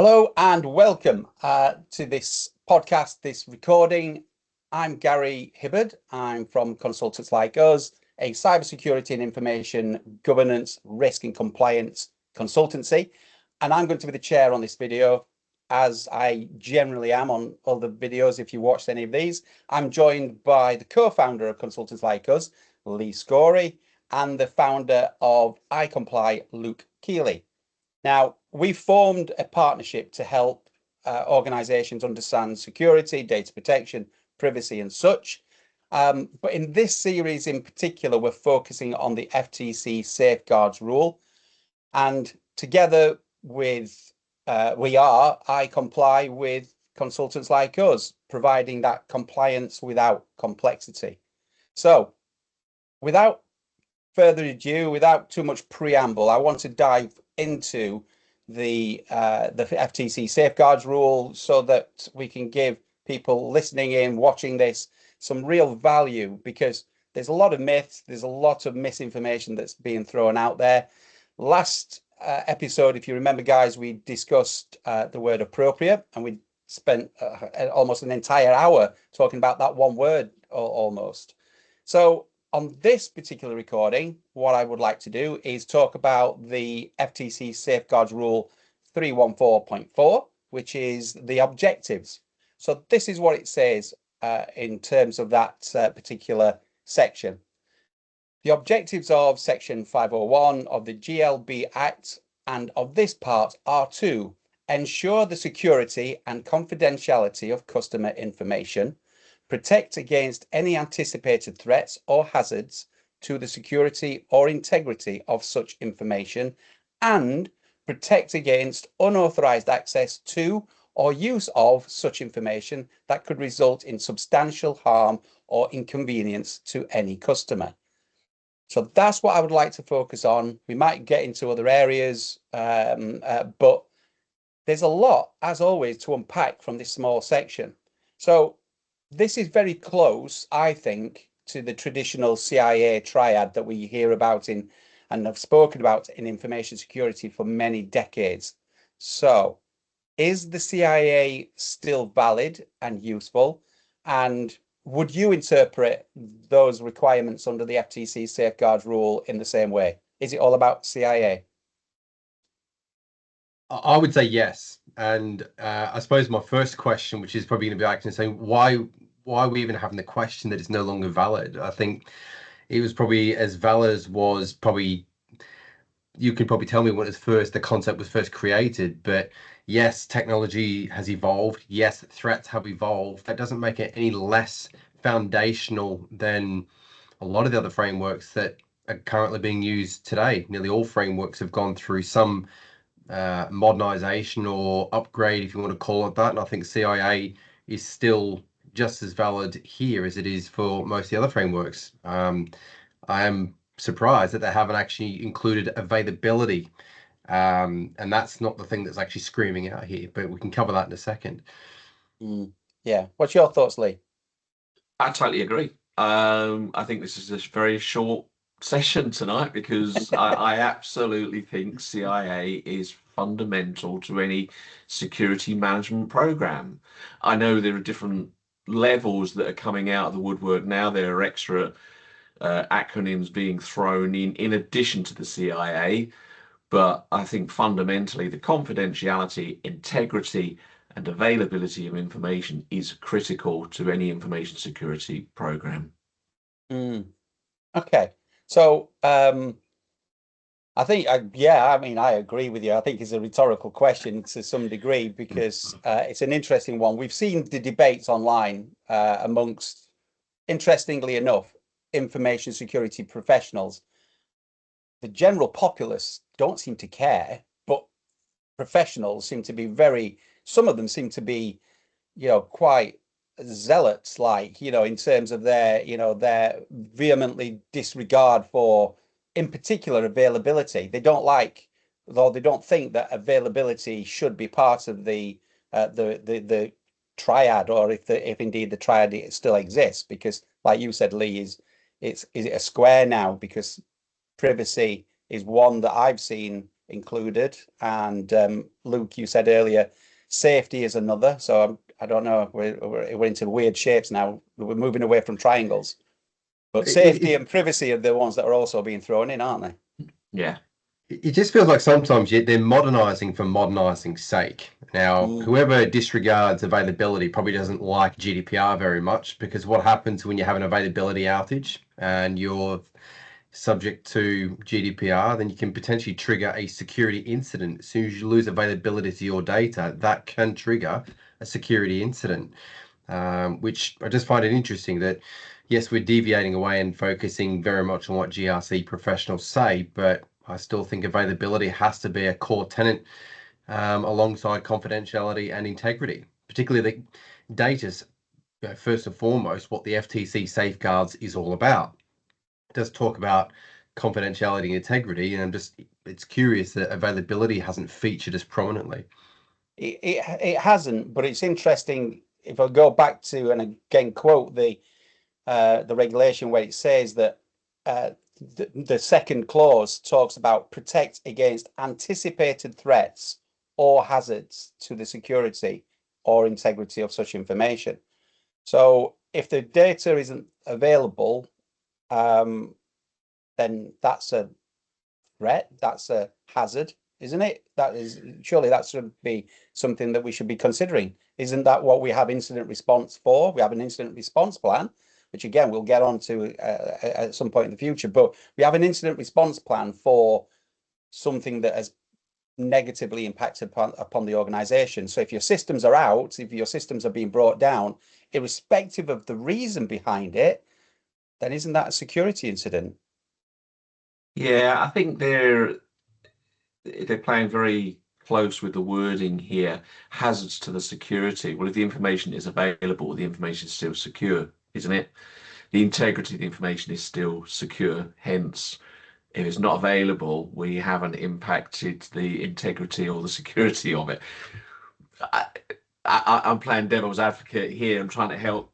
Hello and welcome to this podcast, this recording. I'm Gary Hibbard. I'm from Consultants Like Us, a cybersecurity and information governance, risk and compliance consultancy. And I'm going to be the chair on this video, as I generally am on other videos. If you watched any of these, I'm joined by the co-founder of Consultants Like Us, Lee Scorey, and the founder of iComply, Luke Keeley. Now, we formed a partnership to help organizations understand security, data protection, privacy, and such. But in this series in particular, we're focusing on the FTC safeguards rule. And together with I comply with Consultants Like Us, providing that compliance without complexity. So without further ado, without too much preamble, I want to dive into the FTC safeguards rule so that we can give people listening in, watching this, some real value, because there's a lot of myths, there's a lot of misinformation that's being thrown out there. Last episode, if you remember, guys, we discussed the word appropriate, and we spent almost an entire hour talking about that one word almost. So on this particular recording, what I would like to do is talk about the FTC Safeguards Rule 314.4, which is the objectives. So this is what it says in terms of that particular section. The objectives of Section 501 of the GLB Act and of this part are to ensure the security and confidentiality of customer information, protect against any anticipated threats or hazards to the security or integrity of such information, and protect against unauthorized access to or use of such information that could result in substantial harm or inconvenience to any customer. So that's what I would like to focus on. We might get into other areas, but there's a lot, as always, to unpack from this small section. So this is very close, I think, to the traditional CIA Triad that we hear about in and have spoken about in information security for many decades. So is the CIA still valid and useful? And would you interpret those requirements under the FTC safeguards rule in the same way? Is it all about CIA? I would say yes. And I suppose my first question, which is probably going to be actually saying, why are we even having the question that it's no longer valid? I think it was probably as valid as was probably, you can probably tell me when the concept was first created, but yes, technology has evolved. Yes, threats have evolved. That doesn't make it any less foundational than a lot of the other frameworks that are currently being used today. Nearly all frameworks have gone through some modernization or upgrade, if you want to call it that. And I think CIA is still just as valid here as it is for most of the other frameworks. I am surprised that they haven't actually included availability. And that's not the thing that's actually screaming out here, but we can cover that in a second. Yeah. What's your thoughts, Lee? I totally agree. I think this is a very short session tonight because I absolutely think CIA is fundamental to any security management program. I know there are different levels that are coming out of the woodwork now. There are extra acronyms being thrown in addition to the CIA, but I think fundamentally the confidentiality, integrity, and availability of information is critical to any information security program. Okay. So I think, I agree with you. I think it's a rhetorical question to some degree because it's an interesting one. We've seen the debates online amongst, interestingly enough, information security professionals. The general populace don't seem to care, but professionals seem to be some of them seem to be, quite zealots, like, in terms of their vehemently disregard for, in particular, availability. They don't think that availability should be part of the triad, or if indeed the triad still exists, because, like you said, Lee, is it a square now? Because privacy is one that I've seen included. And Luke, you said earlier, safety is another. So I don't know, we're into weird shapes now. We're moving away from triangles. But safety and privacy are the ones that are also being thrown in, aren't they? Yeah. It just feels like sometimes they're modernizing for modernizing's sake. Now, whoever disregards availability probably doesn't like GDPR very much, because what happens when you have an availability outage and you're subject to GDPR, then you can potentially trigger a security incident. As soon as you lose availability to your data, that can trigger a security incident, which I just find it interesting that, yes, we're deviating away and focusing very much on what GRC professionals say, but I still think availability has to be a core tenet alongside confidentiality and integrity, particularly the data's, first and foremost, what the FTC safeguards is all about. It does talk about confidentiality and integrity, and it's curious that availability hasn't featured as prominently. It hasn't, but it's interesting. If I go back to, and again quote the regulation where it says that the second clause talks about protect against anticipated threats or hazards to the security or integrity of such information. So if the data isn't available, then that's a threat, that's a hazard, isn't it? Surely that should be something that we should be considering. Isn't that what we have incident response for? We have an incident response plan, which again we'll get on to at some point in the future, but we have an incident response plan for something that has negatively impacted upon the organization. So if your systems are out, if your systems are being brought down, irrespective of the reason behind it, then isn't that a security incident? Yeah, I think they're playing very close with the wording here. Hazards to the security. Well, if the information is available, the information is still secure, isn't it? The integrity of the information is still secure. Hence, if it's not available, we haven't impacted the integrity or the security of it. I'm playing devil's advocate here. I'm trying to help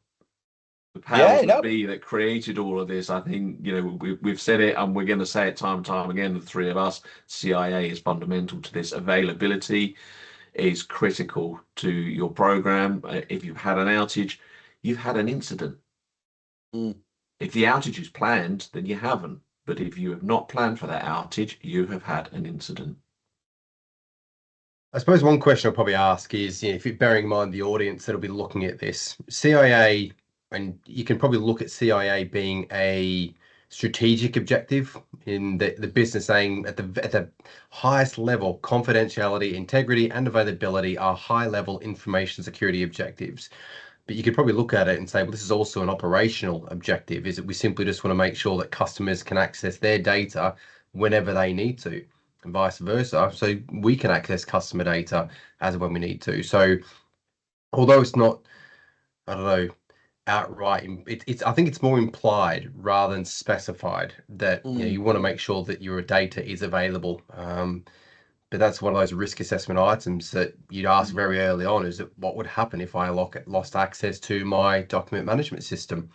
the powers that be that created all of this. I think, we've said it and we're going to say it time and time again, the three of us. CIA is fundamental to this. Availability is critical to your program. If you've had an outage, you've had an incident. If the outage is planned, then you haven't. But if you have not planned for that outage, you have had an incident. I suppose one question I'll probably ask is, if you're bearing in mind the audience that'll be looking at this, CIA, and you can probably look at CIA being a strategic objective in the business saying at the highest level, confidentiality, integrity, and availability are high-level information security objectives. But you could probably look at it and say, well, this is also an operational objective. Is that we simply just want to make sure that customers can access their data whenever they need to, and vice versa. So we can access customer data as and when we need to. So although it's not, I don't know, outright, I think it's more implied rather than specified that you want to make sure that your data is available. But that's one of those risk assessment items that you'd ask very early on, is that what would happen if I lost access to my document management system,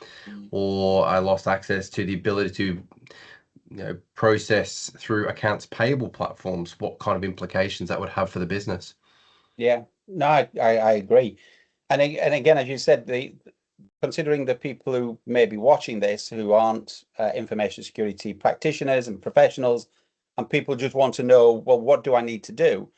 or I lost access to the ability to process through accounts payable platforms? What kind of implications that would have for the business? Yeah, no, I agree. And again, as you said, considering the people who may be watching this who aren't information security practitioners and professionals, and people just want to know, well, what do I need to do?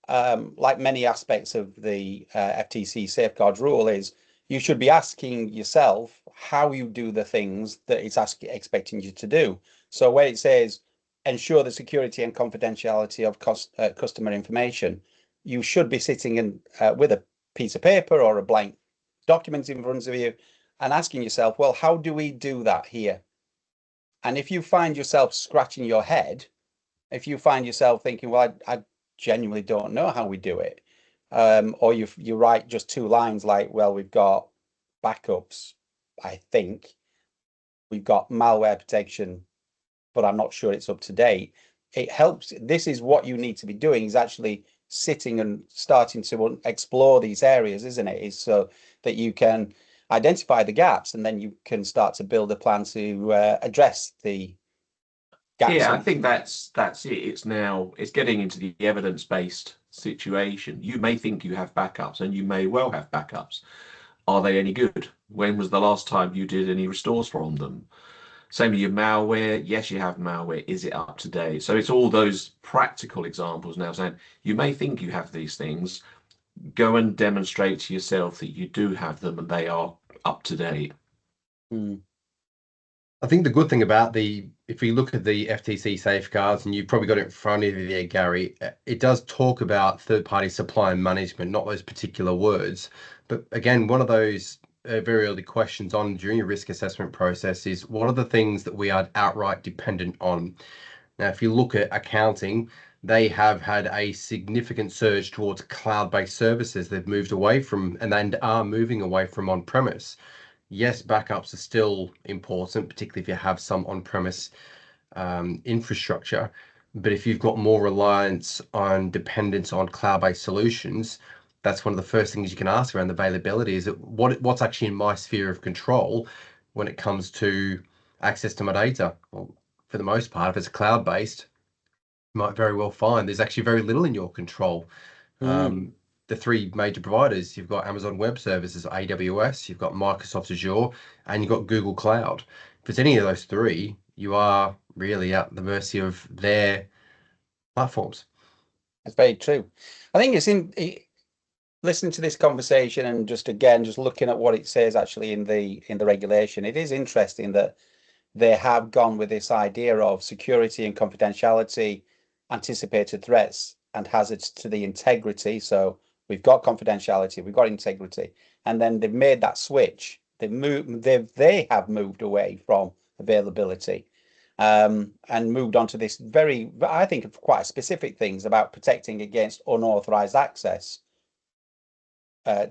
Like many aspects of the FTC safeguards rule, is you should be asking yourself how you do the things that it's expecting you to do. So where it says ensure the security and confidentiality of customer information, you should be sitting with a piece of paper or a blank document in front of you and asking yourself, well, how do we do that here? And if you find yourself scratching your head, if you find yourself thinking, well, I genuinely don't know how we do it, or you write just two lines like, well, we've got backups, I think we've got malware protection, but I'm not sure it's up to date. It helps. This is what you need to be doing, is actually sitting and starting to explore these areas, isn't it? Is so that you can identify the gaps, and then you can start to build a plan to address the gaps Yeah, I in. think that's it. It's getting into the evidence-based situation. You may think you have backups, and you may well have backups. Are they any good? When was the last time you did any restores from them? Same with your malware. Yes, you have malware. Is it up to date? So it's all those practical examples now saying you may think you have these things. Go and demonstrate to yourself that you do have them and they are up to date. Mm. I think the good thing about if you look at the FTC safeguards, and you've probably got it in front of you there, Gary, it does talk about third-party supply and management, not those particular words. But again, one of those very early questions during your risk assessment process is what are the things that we are outright dependent on? Now, if you look at accounting, they have had a significant surge towards cloud-based services. They've moved away from and are moving away from on-premise. Yes, backups are still important, particularly if you have some on-premise infrastructure. But if you've got more reliance on dependence on cloud-based solutions, that's one of the first things you can ask around the availability is that what's actually in my sphere of control when it comes to access to my data? Well, for the most part, if it's cloud-based, you might very well find there's actually very little in your control. Mm. The three major providers, you've got Amazon Web Services, AWS, you've got Microsoft Azure, and you've got Google Cloud. If it's any of those three, you are really at the mercy of their platforms. It's very true. I think listening to this conversation and just looking at what it says actually in the regulation, it is interesting that they have gone with this idea of security and confidentiality, anticipated threats and hazards to the integrity. So we've got confidentiality, we've got integrity, and then they've made that switch. They have moved away from availability, and moved on to this very, I think, quite specific things about protecting against unauthorized access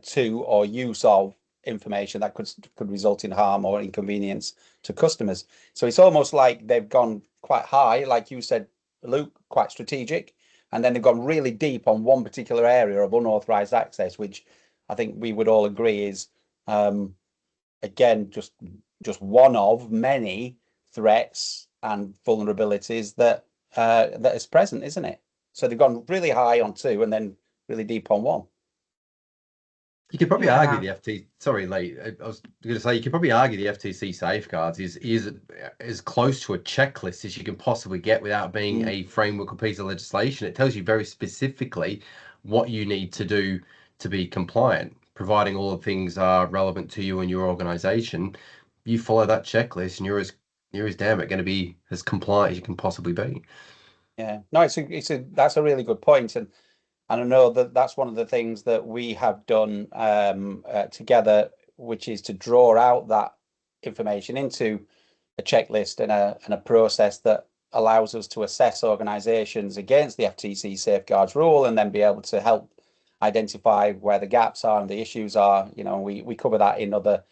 to or use of information that could result in harm or inconvenience to customers. So it's almost like they've gone quite high, like you said, Luke, quite strategic, and then they've gone really deep on one particular area of unauthorized access, which I think we would all agree is, again, just one of many threats and vulnerabilities that is present, isn't it? So they've gone really high on two and then really deep on one. You could probably argue the FTC. Sorry, Lee. I was going to say you could probably argue the FTC safeguards is as close to a checklist as you can possibly get without being a framework or piece of legislation. It tells you very specifically what you need to do to be compliant, providing all the things are relevant to you and your organization. You follow that checklist, and you're as damn it going to be as compliant as you can possibly be. Yeah, no, that's a really good point, and I know that that's one of the things that we have done together, which is to draw out that information into a checklist and a process that allows us to assess organizations against the FTC safeguards rule and then be able to help identify where the gaps are and the issues are. You know, we cover that in other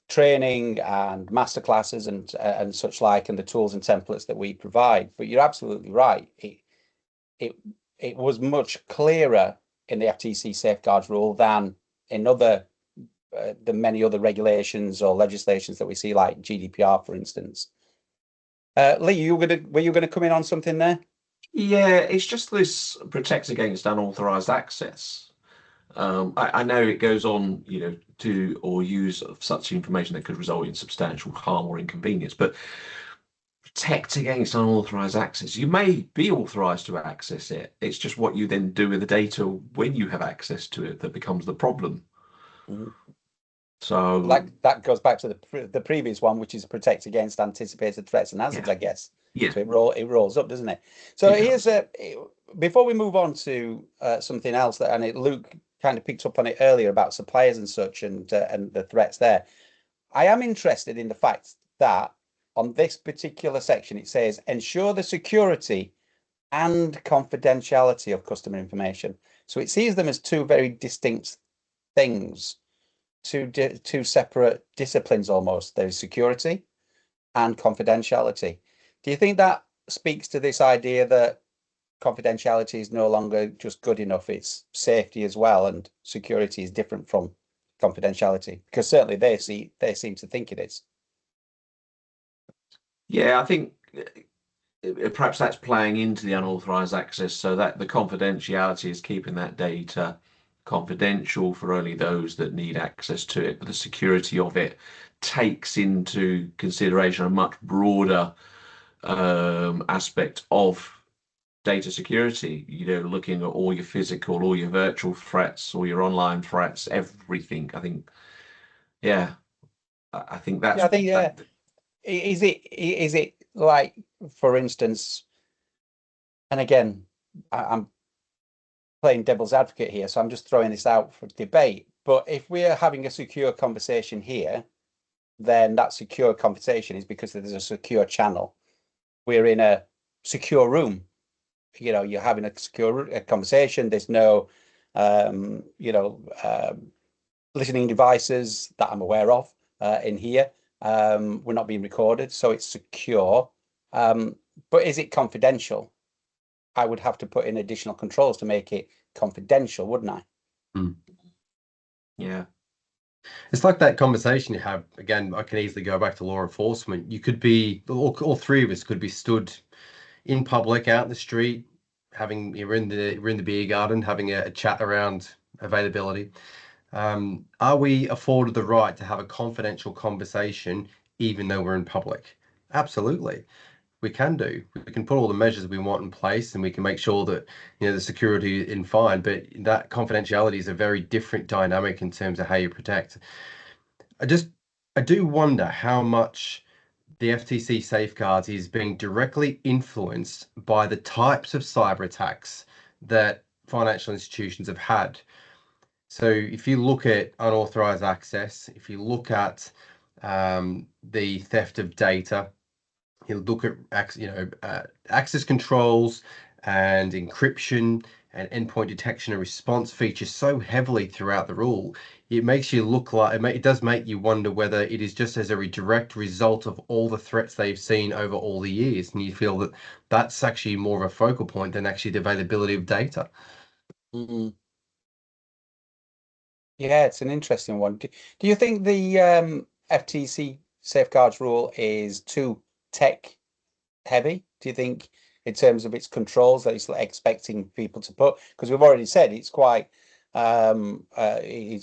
training and masterclasses and such like, and the tools and templates that we provide. But you're absolutely right. It was much clearer in the FTC safeguards rule than in the many other regulations or legislations that we see, like GDPR, for instance. Lee, were you gonna come in on something there? Yeah, it's just this protects against unauthorized access. I know it goes on, to or use of such information that could result in substantial harm or inconvenience, but protect against unauthorized access. You may be authorized to access it. It's just what you then do with the data when you have access to it that becomes the problem. Mhm. So Like that goes back to the previous one, which is protect against anticipated threats and hazards, yeah, I guess. yeah, So it rolls up, doesn't it? So here's before we move on to something else Luke kind of picked up on it earlier about suppliers and such and the threats there. I am interested in the fact that on this particular section it says ensure the security and confidentiality of customer information. So it sees them as two very distinct things, two separate disciplines almost. There's security and confidentiality. Do you think that speaks to this idea that confidentiality is no longer just good enough, it's safety as well, and security is different from confidentiality? Because certainly they seem to think it is. Yeah, I think perhaps that's playing into the unauthorized access, so that the confidentiality is keeping that data confidential for only those that need access to it, but the security of it takes into consideration a much broader aspect of data security, looking at all your physical, all your virtual threats, all your online threats, everything. I think, yeah, I think that's Yeah, I think, yeah. Is it like, for instance, and again, I'm playing devil's advocate here, so I'm just throwing this out for debate. But if we're having a secure conversation here, then that secure conversation is because there's a secure channel. We're in a secure room. You're having a secure conversation. There's no, listening devices that I'm aware of in here. We're not being recorded, so it's secure. But is it confidential? I would have to put in additional controls to make it confidential, wouldn't I? Mm. Yeah. It's like that conversation you have. Again, I can easily go back to law enforcement. You could be, all three of us could be stood in public, out in the street, we're in the beer garden, having a chat around availability. Are we afforded the right to have a confidential conversation even though we're in public? Absolutely. We can do. We can put all the measures we want in place, and we can make sure that the security in fine. But that confidentiality is a very different dynamic in terms of how you protect. I do wonder how much the FTC safeguards is being directly influenced by the types of cyber attacks that financial institutions have had. So if you look at unauthorized access, if you look at the theft of data, you look at access controls and encryption and endpoint detection and response features so heavily throughout the rule, it makes you look like it does make you wonder whether it is just as a direct result of all the threats they've seen over all the years, and you feel that that's actually more of a focal point than actually the availability of data. Mm-hmm. Yeah, it's an interesting one. Do you think the FTC safeguards rule is too tech heavy? Do you think, in terms of its controls, that it's expecting people to put? Because we've already said it's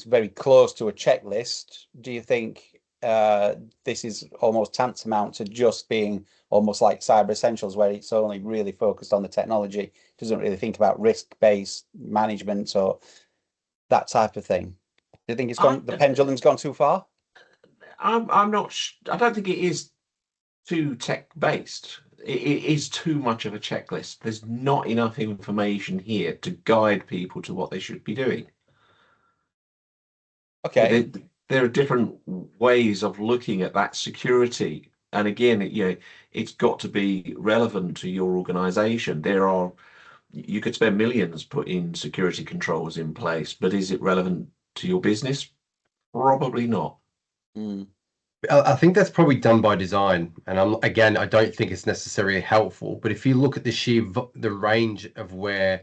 very close to a checklist. Do you think this is almost tantamount to just being almost like Cyber Essentials, where it's only really focused on the technology, doesn't really think about risk-based management or that type of thing? Do you think the pendulum's gone too far? I'm not. I don't think it is too tech based. It is too much of a checklist. There's not enough information here to guide people to what they should be doing. Okay. There are different ways of looking at that security, and again, it's got to be relevant to your organization. You could spend millions putting security controls in place, but is it relevant to your business? Probably not. Mm. I think that's probably done by design, and I don't think it's necessarily helpful. But if you look at the range of where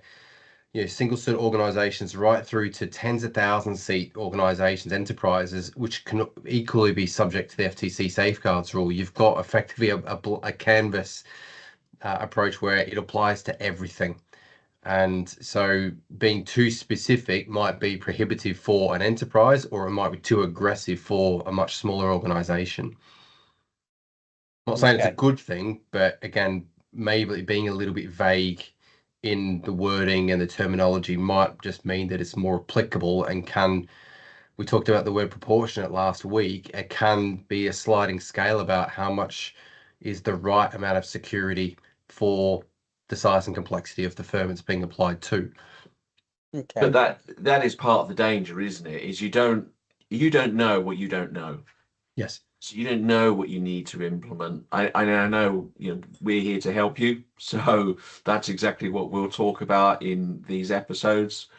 single cert organizations right through to tens of thousand seat organizations, enterprises, which can equally be subject to the FTC safeguards rule, you've got effectively a canvas approach where it applies to everything. And so being too specific might be prohibitive for an enterprise, or it might be too aggressive for a much smaller organization. I'm not saying it's a good thing, but again, maybe being a little bit vague in the wording and the terminology might just mean that it's more applicable, and we talked about the word proportionate last week. It can be a sliding scale about how much is the right amount of security for the size and complexity of the firm it's being applied to. Okay. But that is part of the danger, isn't it? Is you don't know what you don't know. Yes. So you don't know what you need to implement. I know we're here to help you, so that's exactly what we'll talk about in these episodes.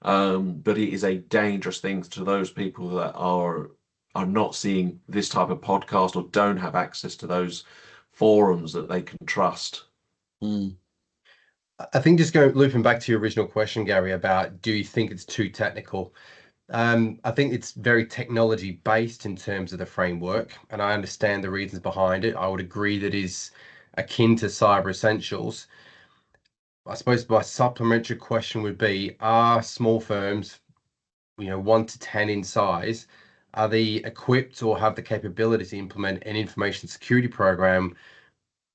But it is a dangerous thing to those people that are not seeing this type of podcast or don't have access to those forums that they can trust. Mm. I think looping back to your original question, Gary, about do you think it's too technical? I think it's very technology based in terms of the framework, and I understand the reasons behind it. I would agree that is akin to cyber essentials. I suppose my supplementary question would be, are small firms, 1 to 10 in size, are they equipped or have the capability to implement an information security program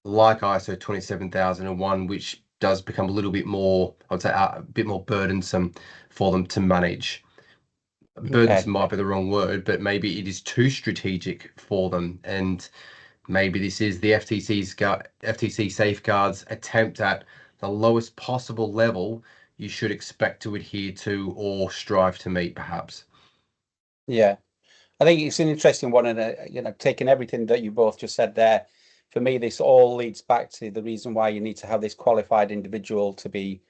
like ISO 27001, which does become a little bit more, I would say, a bit more burdensome for them to manage? Okay. Burdensome might be the wrong word, but maybe it is too strategic for them. And maybe this is the FTC safeguards attempt at the lowest possible level you should expect to adhere to or strive to meet, perhaps. Yeah. I think it's an interesting one, and taking everything that you both just said there, for me, this all leads back to the reason why you need to have this qualified individual to be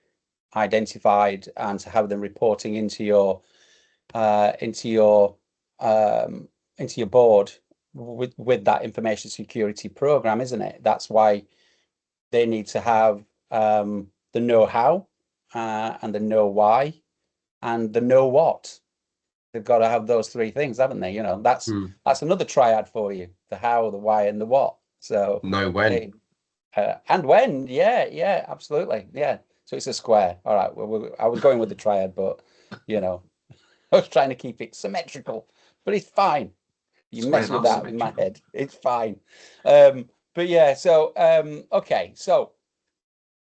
identified and to have them reporting uh, into your into your board with that information security program, isn't it? That's why they need to have the know-how and the know why and the know what. They've got to have those three things, haven't they? That's another triad for you: the how, the why, and the what. So, Know when. and when, yeah, absolutely, yeah. So it's a square. All right. Well, I was going with the triad, but you know, I was trying to keep it symmetrical, but it's fine. You mess Squares with are that in my symmetrical. head, it's fine. But yeah, so okay, so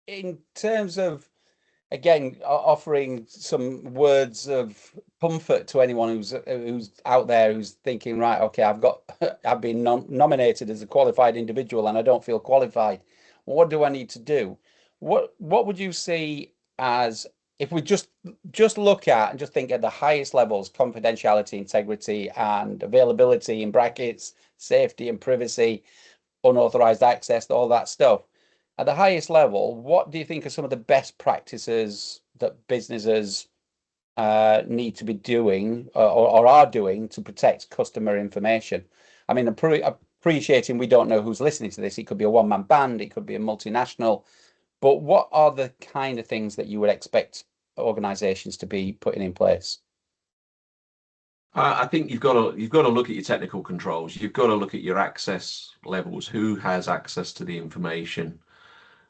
in terms of again offering some words of comfort to anyone who's out there who's thinking, right, okay, I've been nominated as a qualified individual and I don't feel qualified. What do I need to do? What would you see as, if we just look at and just think at the highest levels: confidentiality, integrity, and availability, in brackets, safety and privacy, unauthorized access, all that stuff. At the highest level, what do you think are some of the best practices that businesses need to be doing, or are doing, to protect customer information? I mean, appreciating we don't know who's listening to this. It could be a one-man band, it could be a multinational, but what are the kind of things that you would expect organizations to be putting in place? I think you've got to look at your technical controls. You've got to look at your access levels. Who has access to the information,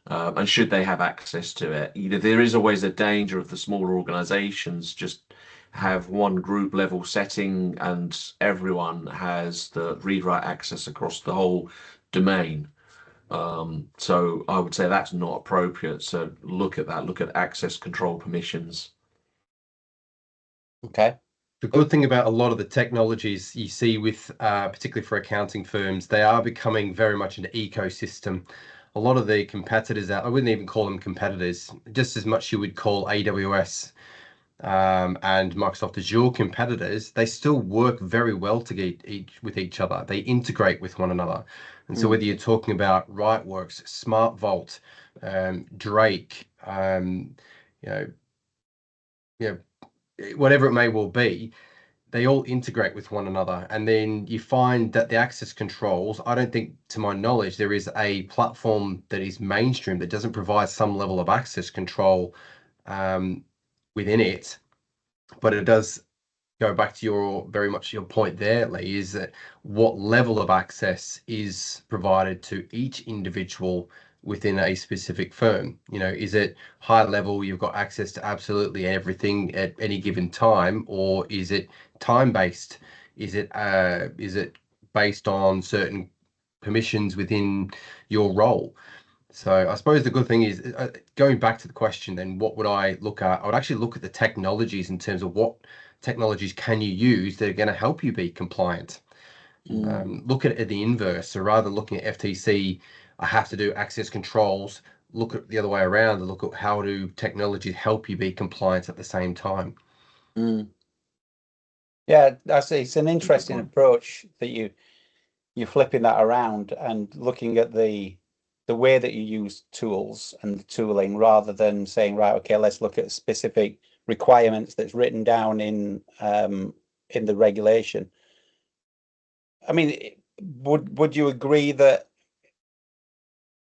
and should they have access to it? There is always a danger of the smaller organisations just have one group level setting, and everyone has the read-write access across the whole domain. So I would say that's not appropriate. So look at that. Look at access control permissions. Okay. The good thing about a lot of the technologies you see with, particularly for accounting firms, they are becoming very much an ecosystem. A lot of the competitors out, I wouldn't even call them competitors, just as much you would call AWS and Microsoft Azure competitors. They still work very well with each other. They integrate with one another. And so whether you're talking about RightWorks, SmartVault, Drake, you know, whatever it may well be, they all integrate with one another. And then you find that the access controls, I don't think, to my knowledge, there is a platform that is mainstream that doesn't provide some level of access control within it. But it does go back to very much your point there, Lee, is that what level of access is provided to each individual within a specific firm? Is it high level, you've got access to absolutely everything at any given time, or is it time based? Is it based on certain permissions within your role? So I suppose the good thing is, going back to the question, then what would I look at? I would actually look at the technologies in terms of what technologies can you use that are going to help you be compliant. Look at it the inverse. So rather than looking at FTC, I have to do access controls, look at the other way around and look at how do technologies help you be compliant at the same time. Yeah, it's an That's a good interesting point. approach that you're flipping that around and looking at the way that you use tools and the tooling, rather than saying, right, okay, let's look at specific requirements that's written down in the regulation. I mean, would you agree that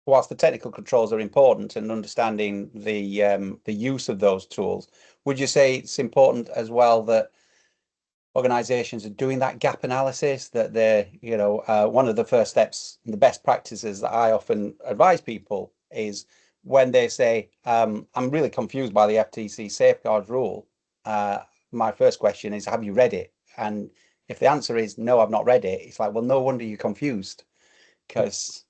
whilst the technical controls are important and understanding the use of those tools, would you say it's important as well that organizations are doing that gap analysis, that they're, one of the first steps and the best practices that I often advise people is when they say, I'm really confused by the FTC safeguards rule. My first question is, have you read it? And if the answer is no, I've not read it, it's like, well, no wonder you're confused, because,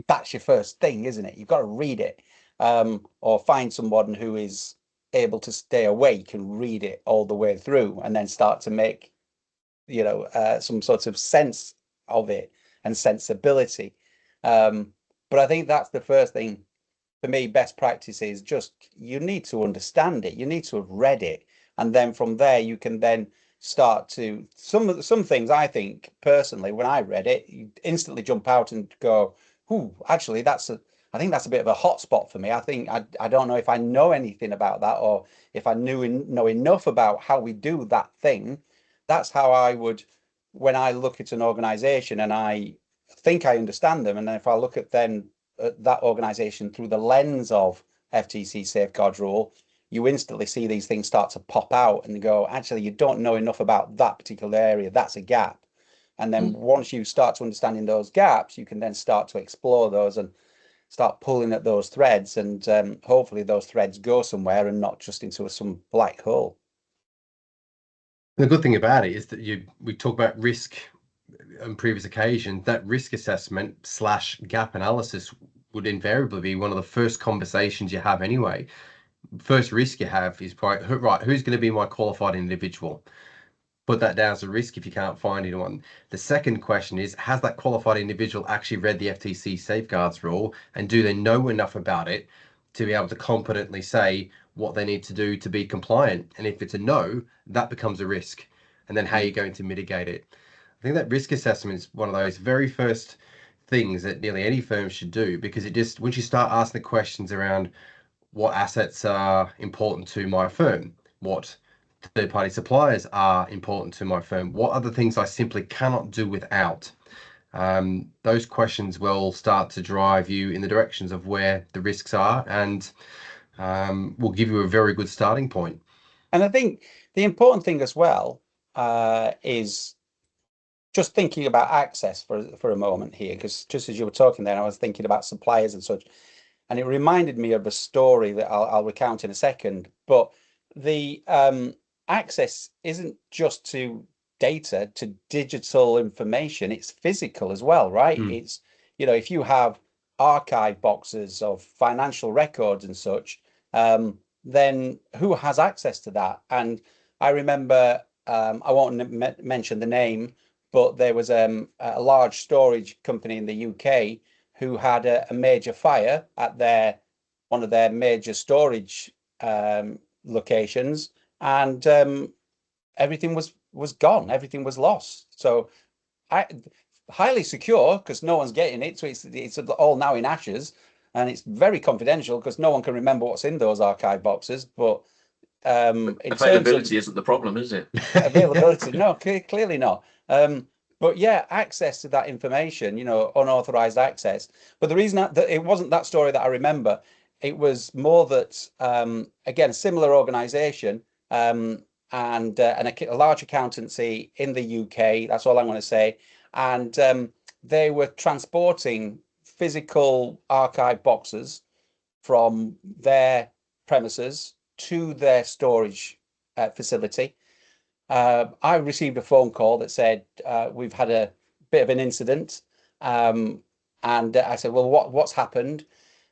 that's your first thing, isn't it? You've got to read it, or find someone who is able to stay awake and read it all the way through, and then start to make, some sort of sense of it and sensibility. But I think that's the first thing for me. Best practice is just, you need to understand it. You need to have read it. And then from there, you can then start to, some things, I think personally, when I read it, you instantly jump out and go, "Ooh, actually, I think that's a bit of a hot spot for me. I think I don't know if I know anything about that, or if I know enough about how we do that thing." That's how I would, when I look at an organization and I think I understand them, and then if I look at that organization through the lens of FTC safeguards rule, you instantly see these things start to pop out and go, actually, you don't know enough about that particular area. That's a gap. And then once you start to understanding those gaps, you can then start to explore those and start pulling at those threads, and hopefully those threads go somewhere and not just into some black hole. The good thing about it is that we talk about risk on previous occasions. That risk assessment / gap analysis would invariably be one of the first conversations you have anyway. First risk you have is, right, who's going to be my qualified individual? Put that down as a risk if you can't find anyone. The second question is, has that qualified individual actually read the FTC safeguards rule, and do they know enough about it to be able to competently say what they need to do to be compliant? And if it's a no, that becomes a risk. And then how you're going to mitigate it. I think that risk assessment is one of those very first things that nearly any firm should do, because it just, once you start asking the questions around what assets are important to my firm, what third-party suppliers are important to my firm, what other things I simply cannot do without, those questions will start to drive you in the directions of where the risks are, and will give you a very good starting point. And I think the important thing as well is just thinking about access for a moment here, because just as you were talking there, I was thinking about suppliers and such, and it reminded me of a story that I'll recount in a second. But the access isn't just to data, to digital information, it's physical as well, right? It's, if you have archive boxes of financial records and such, then who has access to that? And I remember, I won't mention the name, but there was a large storage company in the UK who had a major fire at one of their major storage locations, and everything was gone, everything was lost. So highly secure, because no one's getting it, so it's all now in ashes, and it's very confidential because no one can remember what's in those archive boxes. But availability isn't the problem, is it? Availability, no, clearly not. But yeah, access to that information, unauthorized access. But the reason that it wasn't that story that I remember, it was more that, again, a similar organization, and a large accountancy in the UK, that's all I'm going to say. And they were transporting physical archive boxes from their premises to their storage facility. I received a phone call that said, we've had a bit of an incident. And I said, well, what's happened?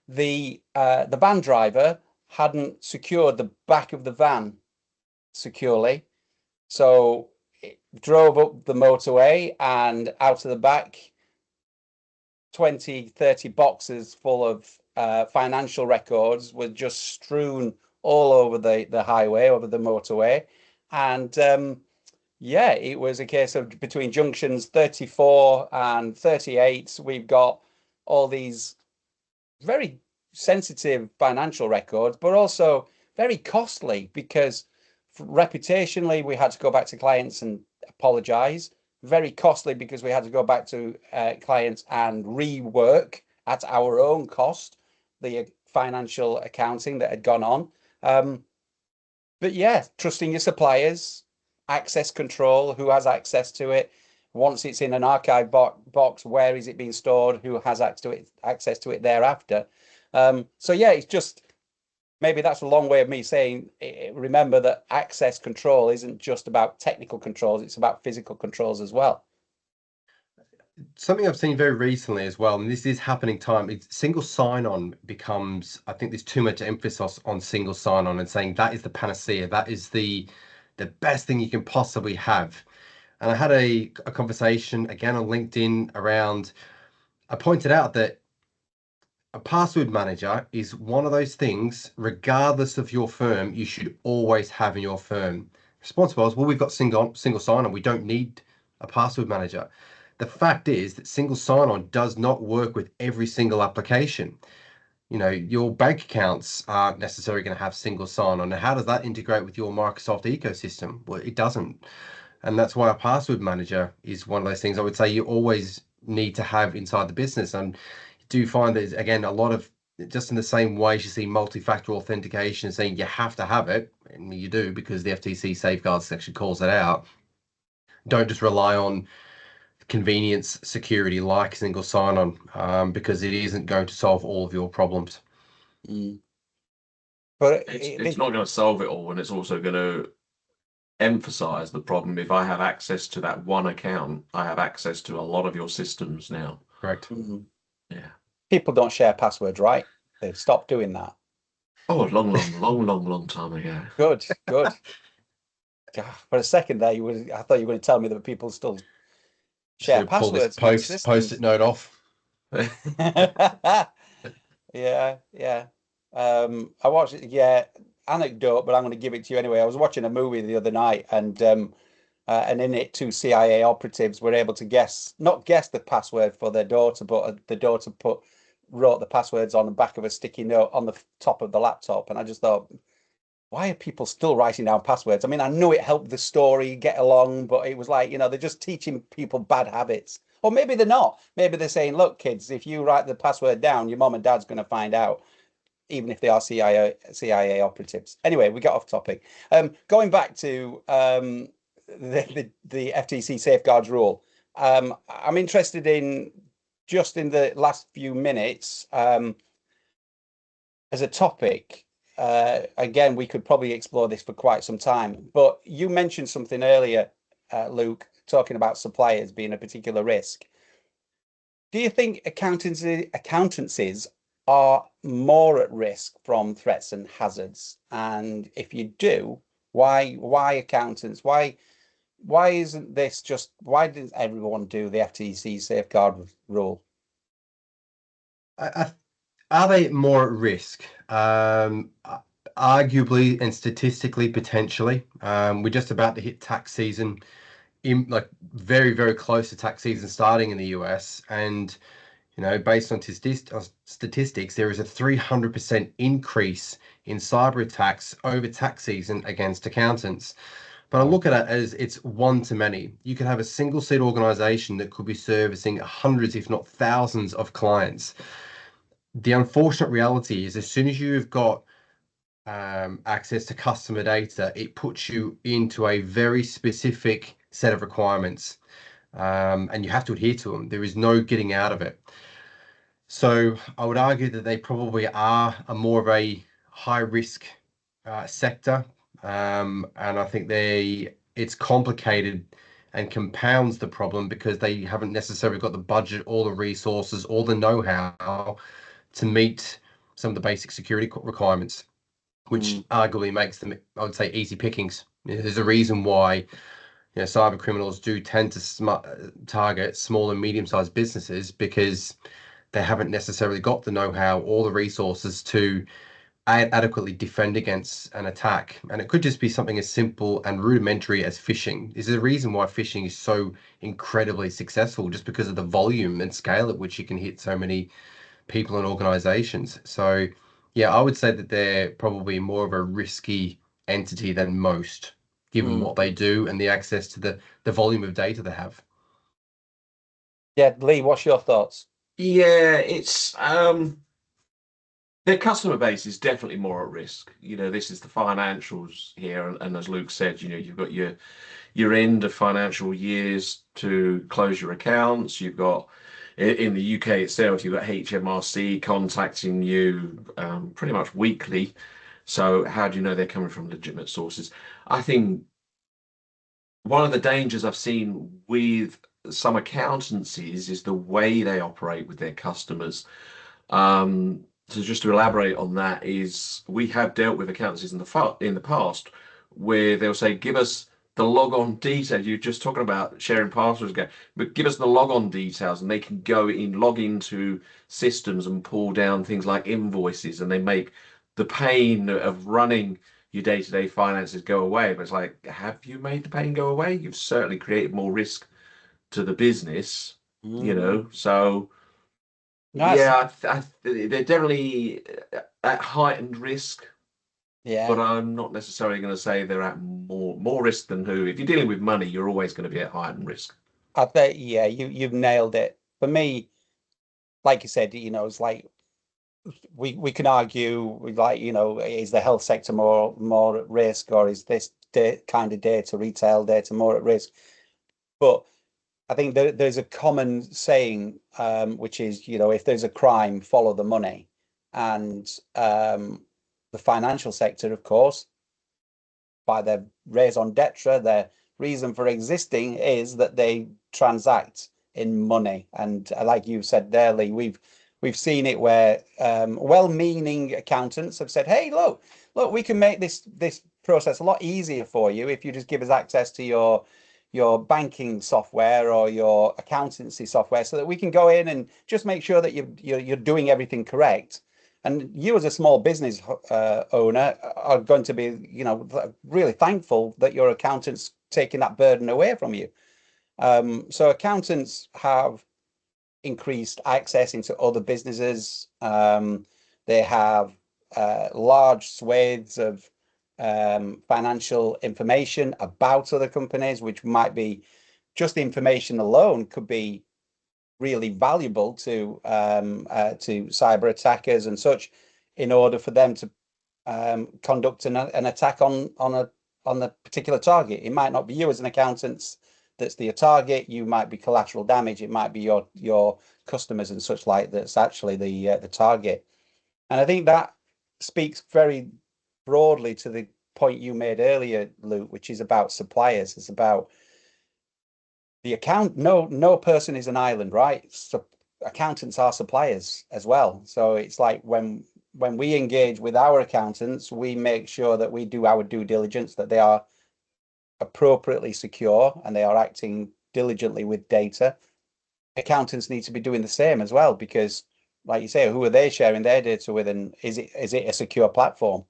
The van driver hadn't secured the back of the van securely. So it drove up the motorway, and out of the back, 20-30 boxes full of financial records were just strewn all over the highway, over the motorway. And yeah, it was a case of between junctions 34 and 38, we've got all these very sensitive financial records, but also very costly, because reputationally we had to go back to clients and apologize. Very costly because we had to go back to clients and rework at our own cost the financial accounting that had gone on. But yeah, trusting your suppliers, access control, who has access to it. Once it's in an archive box, where is it being stored? Who has access to it thereafter? So yeah, it's just, maybe that's a long way of me saying, remember that access control isn't just about technical controls, it's about physical controls as well. Something I've seen very recently as well, and this is happening it's single sign-on becomes, I think there's too much emphasis on single sign-on and saying that is the panacea, that is the best thing you can possibly have. And I had a conversation again on LinkedIn around, I pointed out that a password manager is one of those things, regardless of your firm, you should always have in your firm. Response was, well, we've got single sign-on, we don't need a password manager. The fact is that single sign-on does not work with every single application. You know, your bank accounts aren't necessarily going to have single sign-on. And how does that integrate with your Microsoft ecosystem? Well, it doesn't. And that's why a password manager is one of those things I would say you always need to have inside the business. And you do find that, again, a lot of, just in the same way you see multi-factor authentication saying you have to have it, and you do because the FTC safeguards section calls it out. Don't just rely on convenience security like single sign-on, because it isn't going to solve all of your problems. But it's not going to solve it all, and it's also going to emphasize the problem. If I have access to that one account, I have access to a lot of your systems now. Correct. Yeah. People don't share passwords, right? They've stopped doing that. Oh, long time ago. Good. For a second there, I thought you were going to tell me that people still share passwords. Post-it note off. Yeah. I watched it. Yeah, anecdote, but I'm going to give it to you anyway. I was watching a movie the other night, and in it, two CIA operatives were able to not guess the password for their daughter, but the daughter wrote the passwords on the back of a sticky note on the top of the laptop. And I just thought, why are people still writing down passwords? I mean, I know it helped the story get along, but it was like, they're just teaching people bad habits. Or maybe they're not. Maybe they're saying, look, kids, if you write the password down, your mom and dad's going to find out, even if they are CIA operatives. Anyway, we got off topic. Going back to the FTC safeguards rule, I'm interested in, just in the last few minutes, as a topic. Again, we could probably explore this for quite some time, but you mentioned something earlier, Luke, talking about suppliers being a particular risk. Do you think accountancies are more at risk from threats and hazards? And if you do, why accountants? Why isn't this just, why does everyone do the FTC safeguard rule? Are they more at risk? Arguably and statistically, potentially. We're just about to hit tax season, very, very close to tax season starting in the US. And, based on statistics, there is a 300% increase in cyber attacks over tax season against accountants. But I look at it as it's one to many. You can have a single seat organization that could be servicing hundreds, if not thousands, of clients. The unfortunate reality is, as soon as you've got access to customer data, it puts you into a very specific set of requirements, and you have to adhere to them. There is no getting out of it. So I would argue that they probably are a more of a high risk sector, and I think it's complicated and compounds the problem because they haven't necessarily got the budget or the resources or the know-how to meet some of the basic security requirements, which arguably makes them, I would say, easy pickings. There's a reason why cyber criminals do tend to target small and medium-sized businesses, because they haven't necessarily got the know-how or the resources to adequately defend against an attack. And it could just be something as simple and rudimentary as phishing. There's a reason why phishing is so incredibly successful, just because of the volume and scale at which you can hit so many people and organizations. So yeah, I would say that they're probably more of a risky entity than most, given what they do and the access to the volume of data they have. Yeah, Lee, what's your thoughts? Yeah, it's Their customer base is definitely more at risk. This is the financials here, and as Luke said, you've got your end of financial years to close your accounts. You've got, in the UK itself, you've got HMRC contacting you pretty much weekly. So how do you know they're coming from legitimate sources? I think one of the dangers I've seen with some accountancies is the way they operate with their customers. So just to elaborate on that, is we have dealt with accountancies in the past where they'll say, give us the logon details. You're just talking about sharing passwords again, but give us the logon details, and they can log into systems and pull down things like invoices, and they make the pain of running your day-to-day finances go away. But it's like, have you made the pain go away? You've certainly created more risk to the business, so Nice. yeah, they're definitely at heightened risk. Yeah. But I'm not necessarily going to say they're at more risk than who. If you're dealing with money, you're always going to be at heightened risk. I think, yeah, you've nailed it. For me, like you said, it's like we can argue, like, is the health sector more at risk, or is this kind of data, retail data, more at risk? But I think there's a common saying, which is, if there's a crime, follow the money. And the financial sector, of course, by their raison d'etre, their reason for existing is that they transact in money. And like you said there, Lee, we've seen it where well-meaning accountants have said, hey, look, we can make this process a lot easier for you if you just give us access to your banking software or your accountancy software, so that we can go in and just make sure that you're doing everything correct. And you, as a small business owner, are going to be, really thankful that your accountant's taking that burden away from you. So accountants have increased access into other businesses. They have large swathes of financial information about other companies, which might be, just the information alone could be really valuable to cyber attackers and such, in order for them to conduct an attack on a particular target. It might not be you as an accountant that's the target. You might be collateral damage. It might be your customers and such like that's actually the target. And I think that speaks very broadly to the point you made earlier, Luke, which is about suppliers. It's about the account. No person is an island, right? So accountants are suppliers as well. So it's like when we engage with our accountants, we make sure that we do our due diligence, that they are appropriately secure and they are acting diligently with data. Accountants need to be doing the same as well, because, like you say, who are they sharing their data with, and is it a secure platform?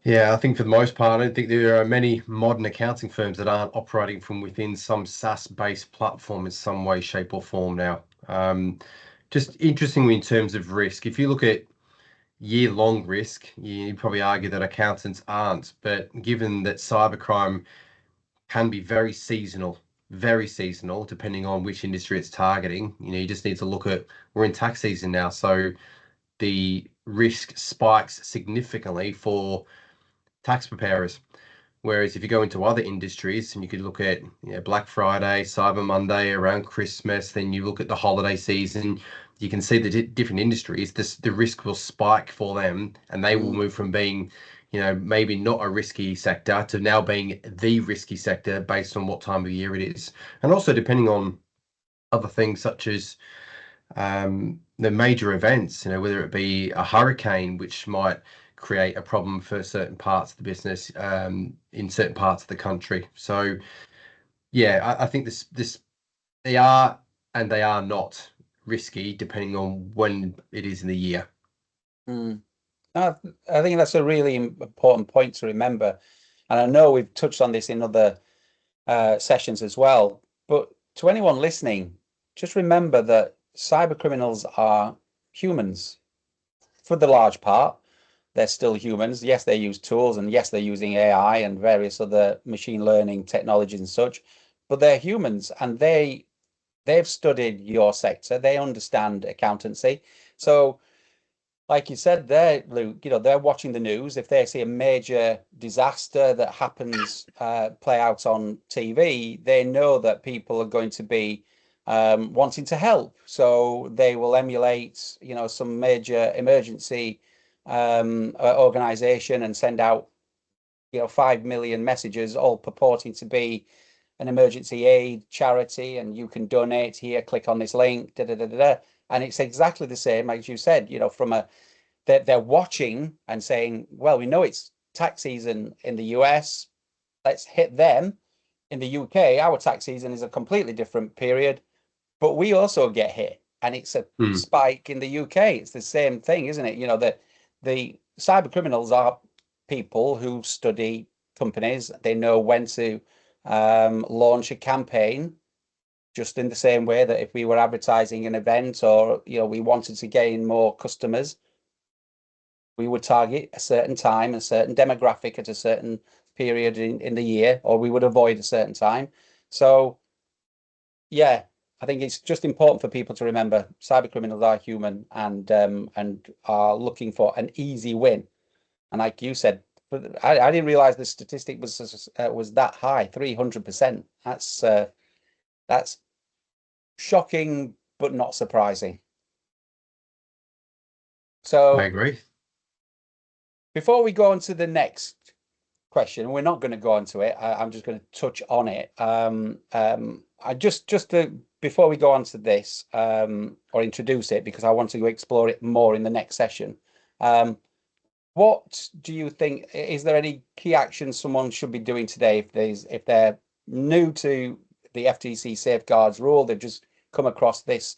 Yeah, I think for the most part, I don't think there are many modern accounting firms that aren't operating from within some SaaS-based platform in some way, shape, or form now. Just interestingly, in terms of risk, if you look at year-long risk, you'd probably argue that accountants aren't. But given that cybercrime can be very seasonal, depending on which industry it's targeting, you just need to look at, we're in tax season now, so the risk spikes significantly for tax preparers. Whereas if you go into other industries, and you could look at Black Friday, Cyber Monday, around Christmas, then you look at the holiday season, you can see the different industries, the risk will spike for them, and they will move from being, maybe not a risky sector to now being the risky sector based on what time of year it is. And also depending on other things such as the major events, whether it be a hurricane, which might create a problem for certain parts of the business in certain parts of the country. So yeah, I think this they are and they are not risky depending on when it is in the year. I think that's a really important point to remember, and I know we've touched on this in other sessions as well, but to anyone listening, just remember that cyber criminals are humans for the large part. They're still humans. Yes, they use tools, and yes, they're using AI and various other machine learning technologies and such, but they're humans, and they've studied your sector. They understand accountancy. So, like you said there, Luke, they're watching the news. If they see a major disaster that happens play out on TV, they know that people are going to be wanting to help. So they will emulate, some major emergency organization and send out, 5 million messages, all purporting to be an emergency aid charity, and you can donate here, click on this link, da da da da. And it's exactly the same, as you said, they're watching and saying, well, we know it's tax season in the US, let's hit them. In the UK, our tax season is a completely different period, but we also get hit, and it's a spike in the UK. It's the same thing, isn't it? The cyber criminals are people who study companies. They know when to launch a campaign, just in the same way that if we were advertising an event, or we wanted to gain more customers, we would target a certain time, a certain demographic at a certain period in the year, or we would avoid a certain time. So yeah, I think it's just important for people to remember cyber criminals are human, and are looking for an easy win. And like you said, I didn't realize the statistic was that high, 300%. That's shocking, but not surprising. So I agree. before we go on to the next question, we're not going to go on to it. I'm just going to touch on it. Before we go on to this, or introduce it, because I want to explore it more in the next session. What do you think? Is there any key actions someone should be doing today if they're new to the FTC safeguards rule? They've just come across this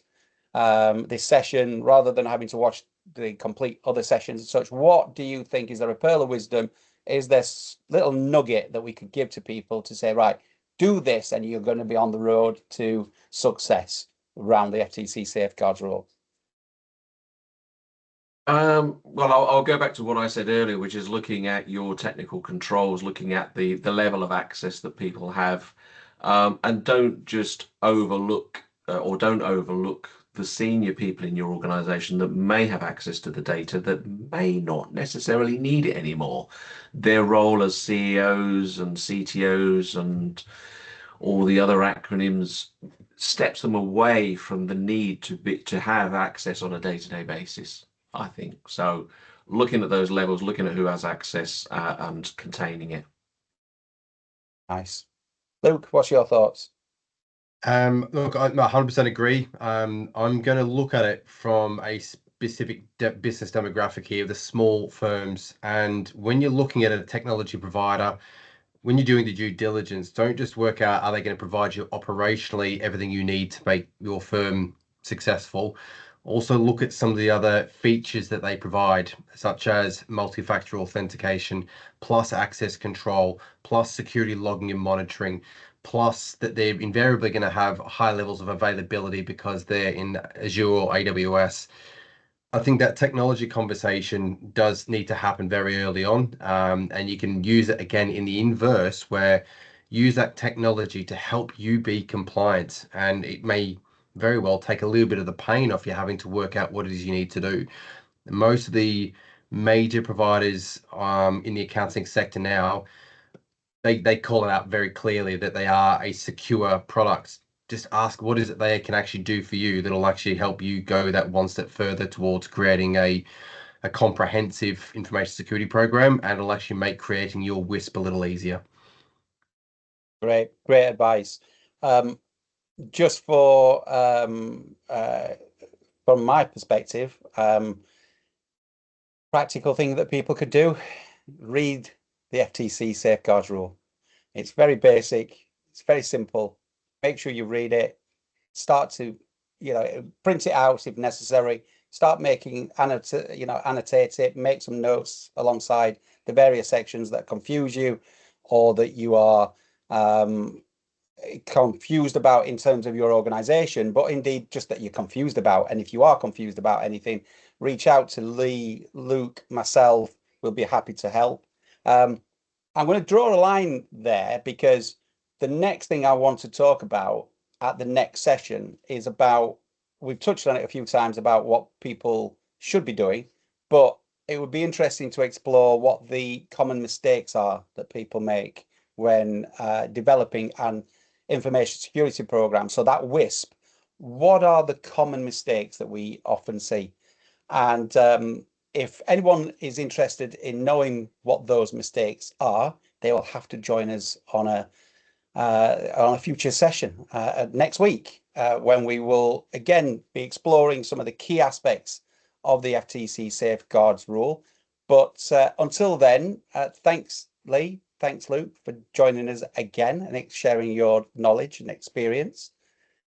session, rather than having to watch the complete other sessions and such. What do you think? Is there a pearl of wisdom? Is this little nugget that we could give to people to say, right, do this and you're going to be on the road to success around the FTC safeguards rule? Well, I'll go back to what I said earlier, which is looking at your technical controls, looking at the level of access that people have, and don't just overlook don't overlook the senior people in your organization that may have access to the data that may not necessarily need it anymore. Their role as CEOs and CTOs and all the other acronyms steps them away from the need to have access on a day-to-day basis, I think. So looking at those levels, looking at who has access, and containing it. Nice. Luke, what's your thoughts? Look, I 100% agree. I'm going to look at it from a specific business demographic here, the small firms. And when you're looking at a technology provider, when you're doing the due diligence, don't just work out, are they going to provide you operationally everything you need to make your firm successful? Also look at some of the other features that they provide, such as multi-factor authentication, plus access control, plus security logging and monitoring, plus that they're invariably going to have high levels of availability because they're in Azure or AWS. I think that technology conversation does need to happen very early on, and you can use it again in the inverse, where use that technology to help you be compliant, and it may very well take a little bit of the pain off you having to work out what it is you need to do. Most of the major providers in the accounting sector now, they call it out very clearly that they are a secure product. Just ask what is it they can actually do for you that'll actually help you go that one step further towards creating a comprehensive information security program, and it'll actually make creating your WISP a little easier. Great advice. Just for from my perspective, practical thing that people could do: read the FTC safeguards rule. It's very basic. It's very simple. Make sure you read it. Start to, print it out if necessary. Start making annotate it. Make some notes alongside the various sections that confuse you, or that you are confused about in terms of your organization, but indeed just that you're confused about. And if you are confused about anything, reach out to Lee, Luke, myself. We'll be happy to help. I'm going to draw a line there, because the next thing I want to talk about at the next session is about we've touched on it a few times about what people should be doing, but it would be interesting to explore what the common mistakes are that people make when developing an information security program. So that WISP, what are the common mistakes that we often see? And if anyone is interested in knowing what those mistakes are, they will have to join us on a future session next week, when we will again be exploring some of the key aspects of the FTC safeguards rule. But until then, thanks Lee, thanks Luke for joining us again and sharing your knowledge and experience.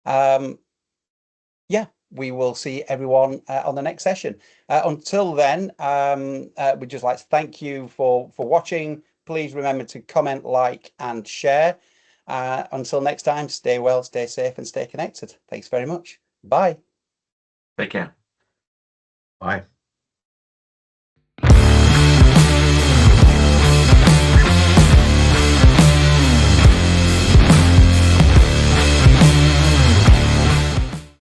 Yeah, we will see everyone on the next session. Until then, we'd just like to thank you for watching. Please remember to comment, like, and share. Until next time, stay well, stay safe, and stay connected. Thanks very much. Bye. Take care. Bye.